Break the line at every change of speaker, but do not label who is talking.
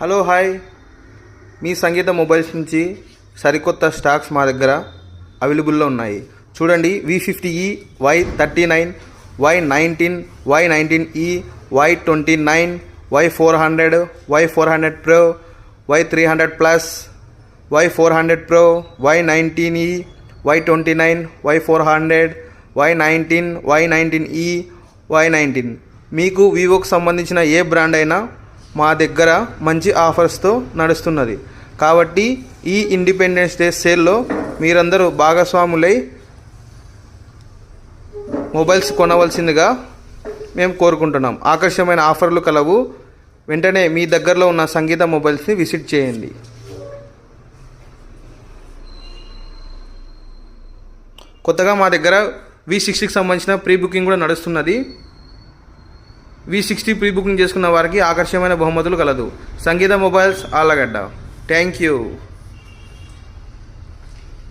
Hello hi, మీ సంగీత mobiles నుంచి సరికొత్త stocks మా దగ్గర అవైలబుల్లో ఉన్నాయి. చూడండి, V50e, Y39, Y19, Y19e, Y29, Y400, Y400 Pro, Y300 Plus, Y400 Pro, Y19e, Y29, Y400, Y19, Y19e, Y19. మీకు వివోకి సంబంధించిన ఏ బ్రాండ్ అయినా మా దగ్గర మంచి ఆఫర్స్తో నడుస్తున్నది. కాబట్టి ఈ ఇండిపెండెన్స్ డే సేల్లో మీరందరూ భాగస్వాములై మొబైల్స్ కొనవలసిందిగా మేము కోరుకుంటున్నాం. ఆకర్షణీయమైన ఆఫర్లు కలవు. వెంటనే మీ దగ్గరలో ఉన్న సంగీత మొబైల్స్ని విజిట్ చేయండి. కొత్తగా మా దగ్గర V60కి సంబంధించిన ప్రీ బుకింగ్ కూడా నడుస్తున్నది. V60 ప్రీ బుకింగ్ చేసుకున్న వారికి ఆకర్షణీయమైన బహుమతులు కలదు. Sangeetha mobiles Allagadda. Thank you.